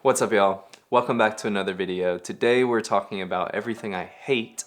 What's up, y'all? Welcome back to another video. Today we're talking about everything I hate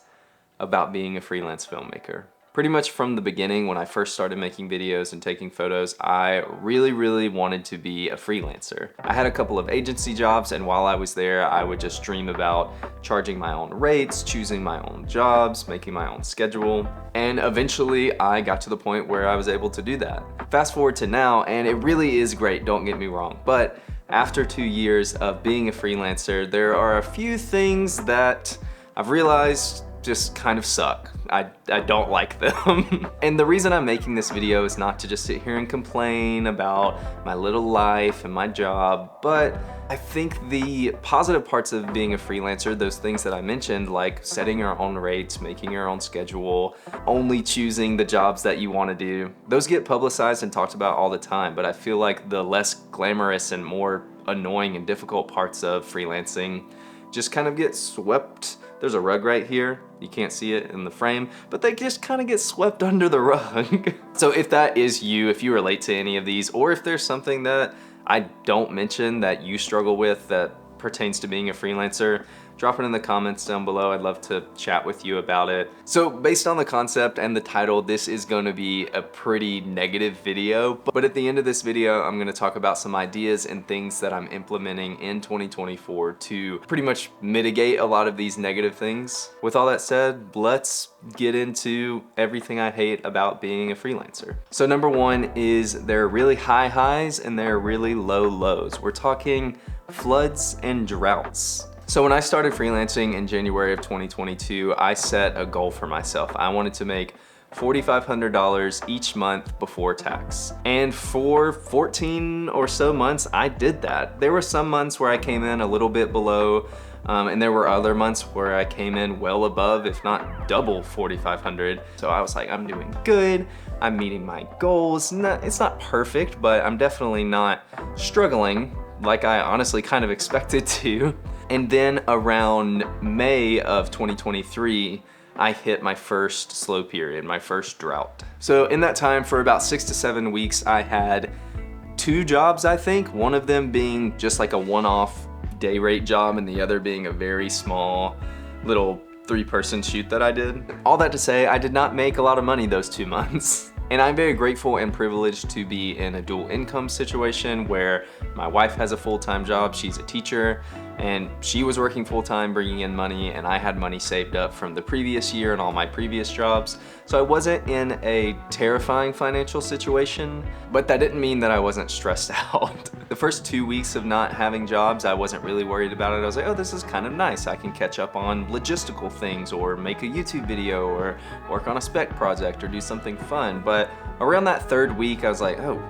about being a freelance filmmaker. Pretty much from the beginning, when I first started making videos and taking photos, I really wanted to be a freelancer. I had a couple of agency jobs, and while I was there, I would just dream about charging my own rates, choosing my own jobs, making my own schedule, and eventually I got to the point where I was able to do that. Fast forward to now, and it really is great, don't get me wrong, but after 2 years of being a freelancer, there are a few things that I've realized just kind of suck. I don't like them. And the reason I'm making this video is not to just sit here and complain about my little life and my job, but I think the positive parts of being a freelancer, those things that I mentioned, like setting your own rates, making your own schedule, only choosing the jobs that you want to do, those get publicized and talked about all the time, but I feel like the less glamorous and more annoying and difficult parts of freelancing just kind of get swept. There's a rug right here. You can't see it in the frame, but they just kind of get swept under the rug. So if that is you, if you relate to any of these, or if there's something that I don't mention that you struggle with that pertains to being a freelancer, drop it in the comments down below. I'd love to chat with you about it. So based on the concept and the title, this is going to be a pretty negative video, but at the end of this video, I'm going to talk about some ideas and things that I'm implementing in 2024 to pretty much mitigate a lot of these negative things. With all that said, let's get into everything I hate about being a freelancer. So number one is there are really high highs and there are really low lows. We're talking floods and droughts. So when I started freelancing in January of 2022, I set a goal for myself. I wanted to make $4,500 each month before tax. And for 14 or so months, I did that. There were some months where I came in a little bit below, and there were other months where I came in well above, if not double 4,500. So I was like, I'm doing good. I'm meeting my goals. It's not perfect, but I'm definitely not struggling like I honestly kind of expected to. And then around May of 2023, I hit my first slow period, my first drought. So in that time, for about 6 to 7 weeks, I had 2 jobs, I think, one of them being just like a one-off day rate job and the other being a very small little 3-person shoot that I did. All that to say, I did not make a lot of money those 2 months. And I'm very grateful and privileged to be in a dual income situation where my wife has a full-time job, she's a teacher, and she was working full-time bringing in money, and I had money saved up from the previous year and all my previous jobs. So I wasn't in a terrifying financial situation, but that didn't mean that I wasn't stressed out. The first 2 weeks of not having jobs, I wasn't really worried about it. I was like, oh, this is kind of nice. I can catch up on logistical things or make a YouTube video or work on a spec project or do something fun. But around that 3rd week, I was like, oh,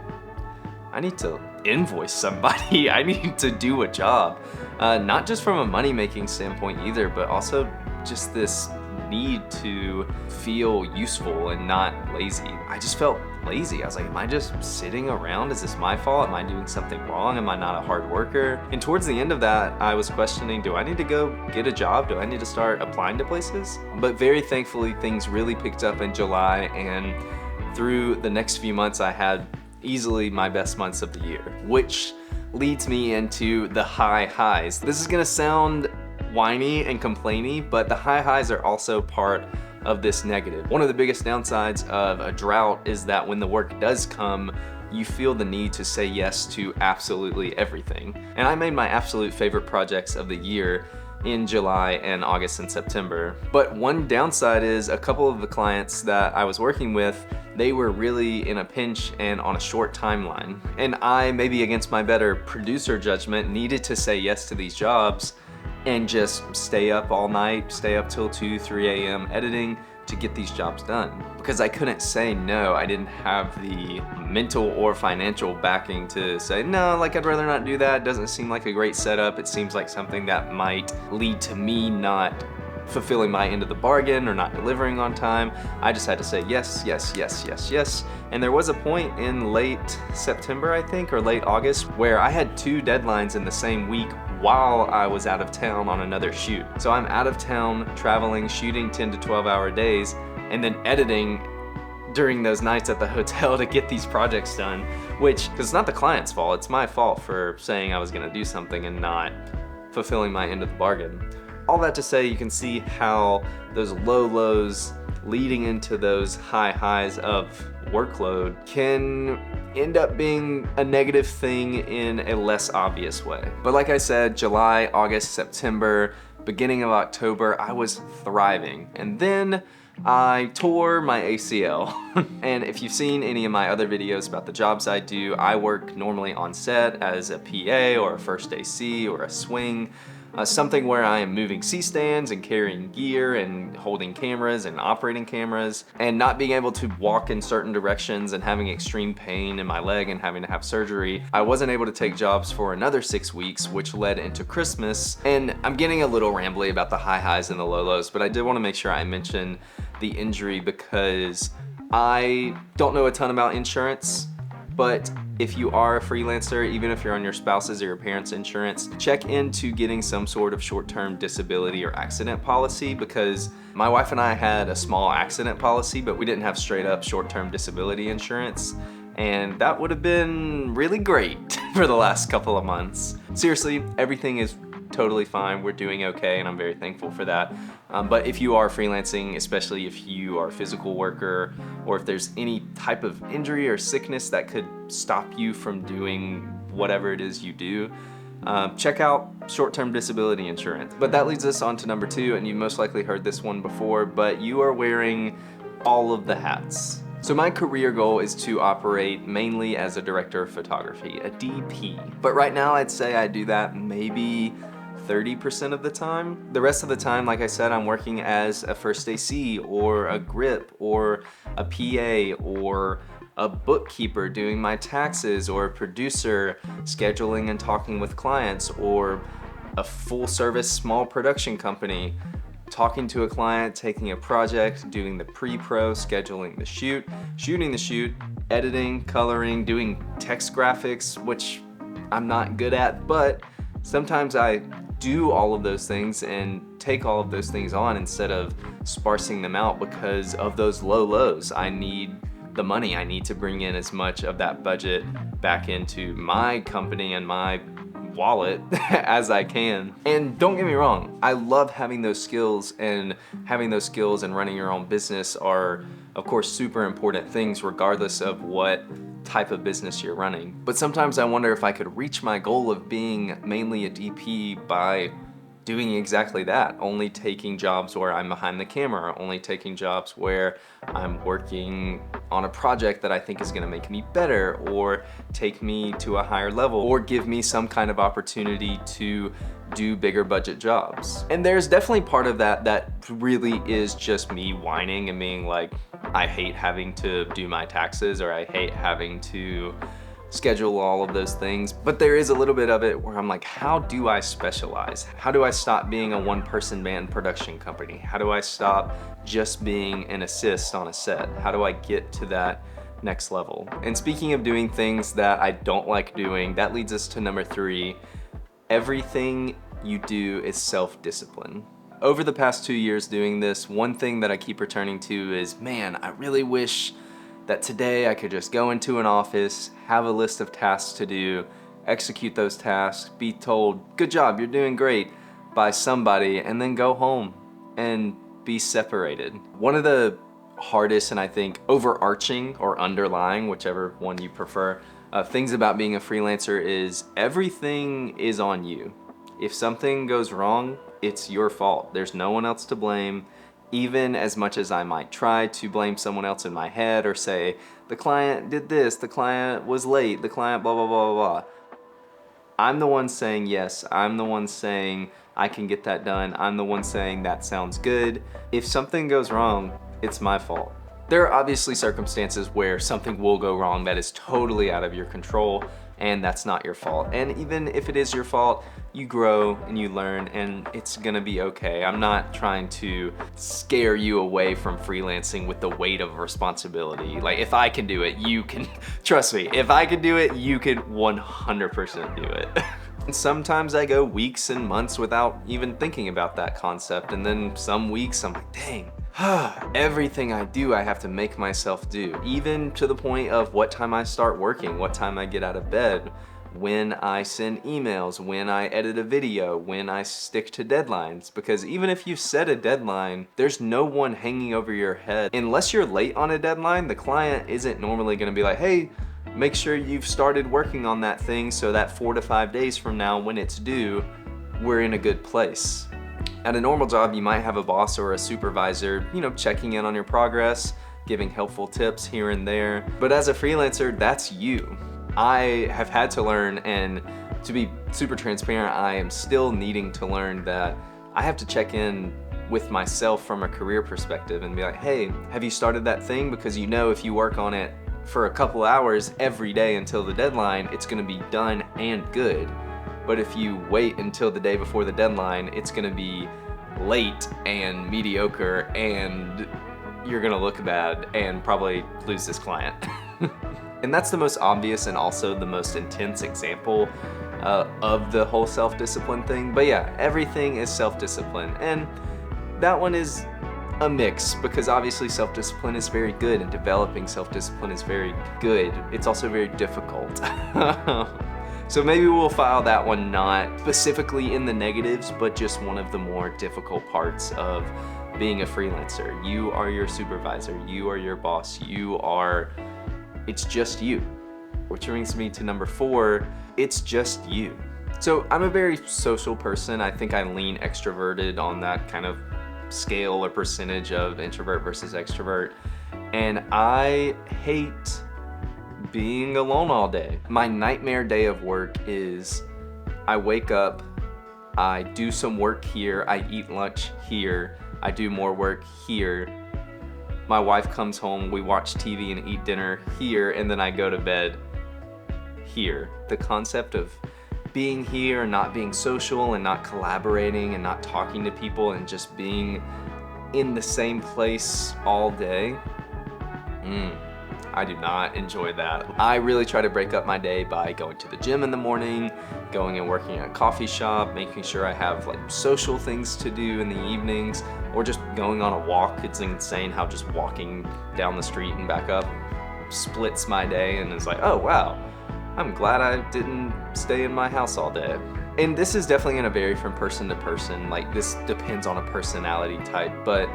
I need to invoice somebody. I need to do a job. Not just from a money-making standpoint either, but also just this need to feel useful and not lazy. I just felt lazy. I was like, am I just sitting around? Is this my fault? Am I doing something wrong? Am I not a hard worker? And towards the end of that, I was questioning, do I need to go get a job? Do I need to start applying to places? But very thankfully, things really picked up in July, and through the next few months, I had easily my best months of the year, which leads me into the high highs. This is gonna sound whiny and complainy, but the high highs are also part of this negative. One of the biggest downsides of a drought is that when the work does come, you feel the need to say yes to absolutely everything. And I made my absolute favorite projects of the year in July and August and September. But one downside is a couple of the clients that I was working with, they were really in a pinch and on a short timeline. And I, maybe against my better producer judgment, needed to say yes to these jobs and just stay up all night, stay up till 2, 3 a.m. editing to get these jobs done. Because I couldn't say no. I didn't have the mental or financial backing to say, no, like I'd rather not do that. It doesn't seem like a great setup. It seems like something that might lead to me not fulfilling my end of the bargain or not delivering on time. I just had to say yes, yes, yes, yes, yes. And there was a point in late September, I think, or late August, where I had 2 deadlines in the same week while I was out of town on another shoot. So I'm out of town, traveling, shooting 10 to 12 hour days, and then editing during those nights at the hotel to get these projects done, which, because it's not the client's fault, it's my fault for saying I was gonna do something and not fulfilling my end of the bargain. All that to say, you can see how those low lows leading into those high highs of workload can end up being a negative thing in a less obvious way. But like I said, July, August, September, beginning of October, I was thriving. And then I tore my ACL. And if you've seen any of my other videos about the jobs I do, I work normally on set as a PA or a first AC or a swing. Something where I am moving C-stands and carrying gear and holding cameras and operating cameras, and not being able to walk in certain directions and having extreme pain in my leg and having to have surgery. I wasn't able to take jobs for another 6 weeks, which led into Christmas. And I'm getting a little rambly about the high highs and the low lows, but I did want to make sure I mention the injury because I don't know a ton about insurance. But if you are a freelancer, even if you're on your spouse's or your parents' insurance, check into getting some sort of short-term disability or accident policy, because my wife and I had a small accident policy, but we didn't have straight up short-term disability insurance. And that would have been really great for the last couple of months. Seriously, everything is totally fine. We're doing okay, and I'm very thankful for that. But if you are freelancing, especially if you are a physical worker, or if there's any type of injury or sickness that could stop you from doing whatever it is you do, check out short-term disability insurance. But that leads us on to number 2, and you most likely heard this one before, but you are wearing all of the hats. So my career goal is to operate mainly as a director of photography, a DP. But right now I'd say I do that maybe 30% of the time. The rest of the time, like I said, I'm working as a first AC or a grip or a PA or a bookkeeper doing my taxes, or a producer scheduling and talking with clients, or a full service small production company talking to a client, taking a project, doing the pre-pro, scheduling the shoot, shooting the shoot, editing, coloring, doing text graphics, which I'm not good at, but sometimes I do all of those things and take all of those things on instead of sparsing them out because of those low lows. I need the money. I need to bring in as much of that budget back into my company and my wallet as I can. And don't get me wrong, I love having those skills, and having those skills and running your own business are of course super important things regardless of what type of business you're running. But sometimes I wonder if I could reach my goal of being mainly a DP by doing exactly that, only taking jobs where I'm behind the camera, only taking jobs where I'm working on a project that I think is gonna make me better or take me to a higher level or give me some kind of opportunity to do bigger budget jobs. And there's definitely part of that that really is just me whining and being like, I hate having to do my taxes, or I hate having to schedule all of those things. But there is a little bit of it where I'm like, how do I specialize? How do I stop being a one-person band production company? How do I stop just being an assist on a set? How do I get to that next level? And speaking of doing things that I don't like doing, that leads us to number 3. Everything you do is self-discipline. Over the past 2 years doing this, one thing that I keep returning to is, man, I really wish that today I could just go into an office, have a list of tasks to do, execute those tasks, be told, good job, you're doing great, by somebody, and then go home and be separated. One of the hardest, and I think overarching or underlying, whichever one you prefer, things about being a freelancer is everything is on you. If something goes wrong, it's your fault. There's no one else to blame. Even as much as I might try to blame someone else in my head or say, the client did this, the client was late, the client blah, blah, blah, blah. I'm the one saying yes, I'm the one saying I can get that done, I'm the one saying that sounds good. If something goes wrong, it's my fault. There are obviously circumstances where something will go wrong that is totally out of your control, and that's not your fault. And even if it is your fault, you grow and you learn, and it's gonna be okay. I'm not trying to scare you away from freelancing with the weight of responsibility. Like, if I can do it, you can. Trust me, if I can do it, you could 100% do it. And sometimes I go weeks and months without even thinking about that concept, and then some weeks I'm like, dang, Everything I do, I have to make myself do. Even to the point of what time I start working, what time I get out of bed, when I send emails, when I edit a video, when I stick to deadlines. Because even if you set a deadline, there's no one hanging over your head. Unless you're late on a deadline, the client isn't normally gonna be like, hey, make sure you've started working on that thing so that 4 to 5 days from now when it's due, we're in a good place. At a normal job, you might have a boss or a supervisor, checking in on your progress, giving helpful tips here and there. But as a freelancer, that's you. I have had to learn, and to be super transparent, I am still needing to learn that I have to check in with myself from a career perspective and be like, hey, have you started that thing? Because if you work on it for a couple hours every day until the deadline, it's gonna be done and good. But if you wait until the day before the deadline, it's gonna be late and mediocre, and you're gonna look bad and probably lose this client. And that's the most obvious and also the most intense example of the whole self-discipline thing. But yeah, everything is self-discipline. And that one is a mix, because obviously self-discipline is very good and developing self-discipline is very good. It's also very difficult. So maybe we'll file that one not specifically in the negatives, but just one of the more difficult parts of being a freelancer. You are your supervisor, you are your boss, it's just you. Which brings me to number 4, it's just you. So I'm a very social person. I think I lean extroverted on that kind of scale or percentage of introvert versus extrovert. And I hate being alone all day. My nightmare day of work is I wake up, I do some work here, I eat lunch here, I do more work here. My wife comes home, we watch TV and eat dinner here, and then I go to bed here. The concept of being here and not being social and not collaborating and not talking to people and just being in the same place all day, I do not enjoy that. I really try to break up my day by going to the gym in the morning, going and working at a coffee shop, making sure I have social things to do in the evenings, or just going on a walk. It's insane how just walking down the street and back up splits my day, and it's like, oh wow, I'm glad I didn't stay in my house all day. And this is definitely gonna vary from person to person. This depends on a personality type, but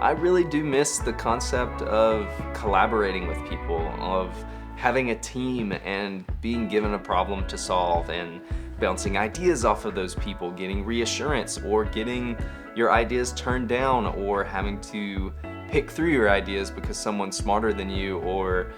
I really do miss the concept of collaborating with people, of having a team and being given a problem to solve and bouncing ideas off of those people, getting reassurance or getting your ideas turned down, or having to pick through your ideas because someone smarter than you or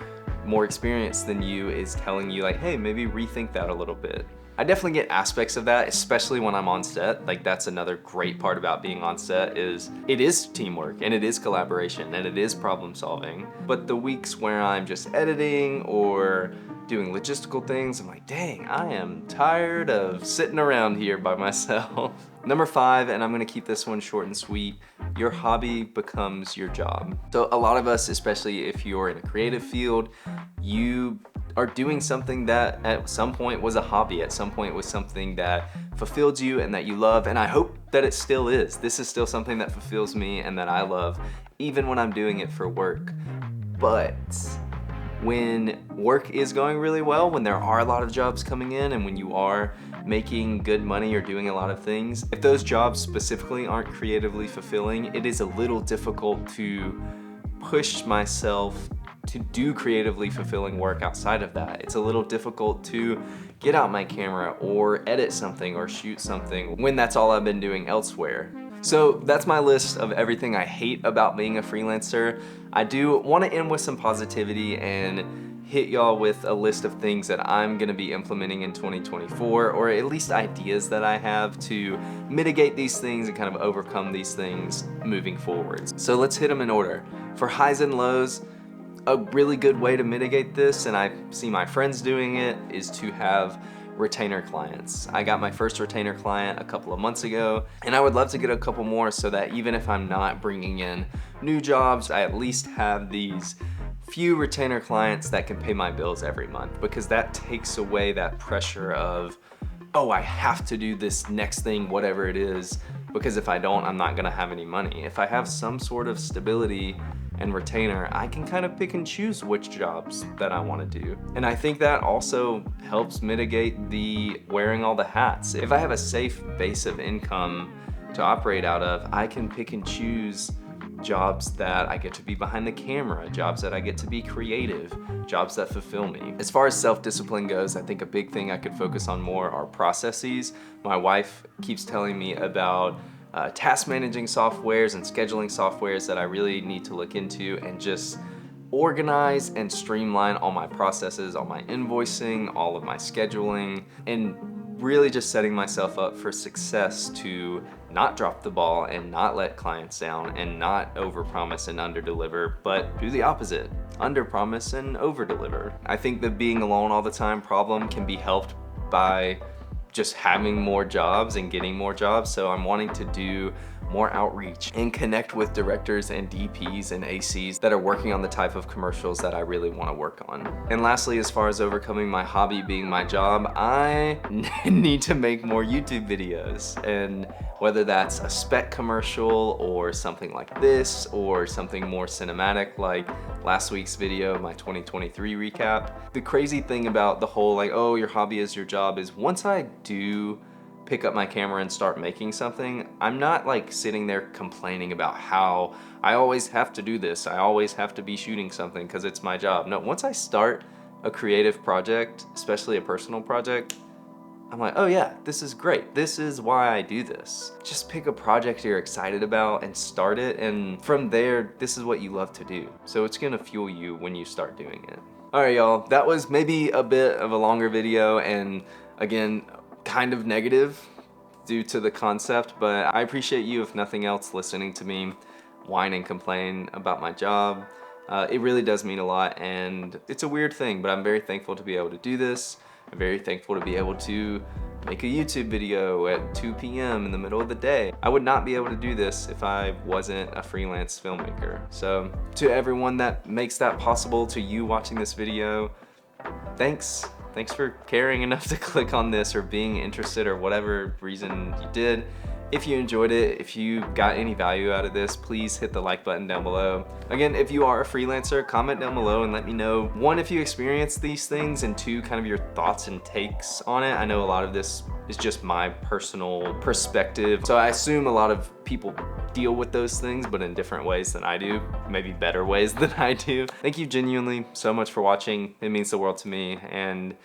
more experienced than you is telling you hey, maybe rethink that a little bit. I definitely get aspects of that, especially when I'm on set. That's another great part about being on set is it is teamwork and it is collaboration and it is problem solving. But the weeks where I'm just editing or doing logistical things, I'm like, dang, I am tired of sitting around here by myself. Number 5, and I'm gonna keep this one short and sweet, your hobby becomes your job. So a lot of us, especially if you're in a creative field, you are doing something that at some point was a hobby, at some point was something that fulfilled you and that you love, and I hope that it still is. This is still something that fulfills me and that I love, even when I'm doing it for work. But when work is going really well, when there are a lot of jobs coming in and when you are making good money or doing a lot of things, if those jobs specifically aren't creatively fulfilling, it is a little difficult to push myself to do creatively fulfilling work outside of that. It's a little difficult to get out my camera or edit something or shoot something when that's all I've been doing elsewhere. So that's my list of everything I hate about being a freelancer. I do want to end with some positivity and hit y'all with a list of things that I'm gonna be implementing in 2024, or at least ideas that I have to mitigate these things and kind of overcome these things moving forwards. So let's hit them in order. For highs and lows, a really good way to mitigate this, and I see my friends doing it, is to have retainer clients. I got my first retainer client a couple of months ago, and I would love to get a couple more so that even if I'm not bringing in new jobs, I at least have these few retainer clients that can pay my bills every month, because that takes away that pressure of, oh, I have to do this next thing, whatever it is, because if I don't, I'm not gonna have any money. If I have some sort of stability and retainer, I can kind of pick and choose which jobs that I wanna do. And I think that also helps mitigate the wearing all the hats. If I have a safe base of income to operate out of, I can pick and choose jobs that I get to be behind the camera, jobs that I get to be creative, jobs that fulfill me. As far as self-discipline goes, I think a big thing I could focus on more are processes. My wife keeps telling me about task managing softwares and scheduling softwares that I really need to look into and just organize and streamline all my processes, all my invoicing, all of my scheduling, and really just setting myself up for success to not drop the ball and not let clients down and not overpromise and underdeliver, but do the opposite, underpromise and overdeliver. I think the being alone all the time problem can be helped by just having more jobs and getting more jobs. So I'm wanting to do more outreach and connect with directors and DPs and ACs that are working on the type of commercials that I really want to work on. And lastly, as far as overcoming my hobby being my job, I need to make more YouTube videos. And whether that's a spec commercial or something like this or something more cinematic like last week's video, my 2023 recap. The crazy thing about the whole like, oh, your hobby is your job is once I do pick up my camera and start making something, I'm not like sitting there complaining about how I always have to do this, I always have to be shooting something because it's my job. No, once I start a creative project, especially a personal project, I'm like, oh yeah, this is great. This is why I do this. Just pick a project you're excited about and start it, and from there, this is what you love to do. So it's gonna fuel you when you start doing it. All right, y'all, that was maybe a bit of a longer video, and again, kind of negative due to the concept, but I appreciate you, if nothing else, listening to me whine and complain about my job. It really does mean a lot, and it's a weird thing, but I'm very thankful to be able to do this. I'm very thankful to be able to make a YouTube video at 2 p.m. in the middle of the day. I would not be able to do this if I wasn't a freelance filmmaker. So to everyone that makes that possible, to you watching this video, thanks. Thanks for caring enough to click on this or being interested or whatever reason you did. If you enjoyed it, if you got any value out of this, please hit the like button down below. Again, if you are a freelancer, comment down below and let me know, one, if you experienced these things, and two, kind of your thoughts and takes on it. I know a lot of this is just my personal perspective, so I assume a lot of people deal with those things, but in different ways than I do, maybe better ways than I do. Thank you genuinely so much for watching. It means the world to me, and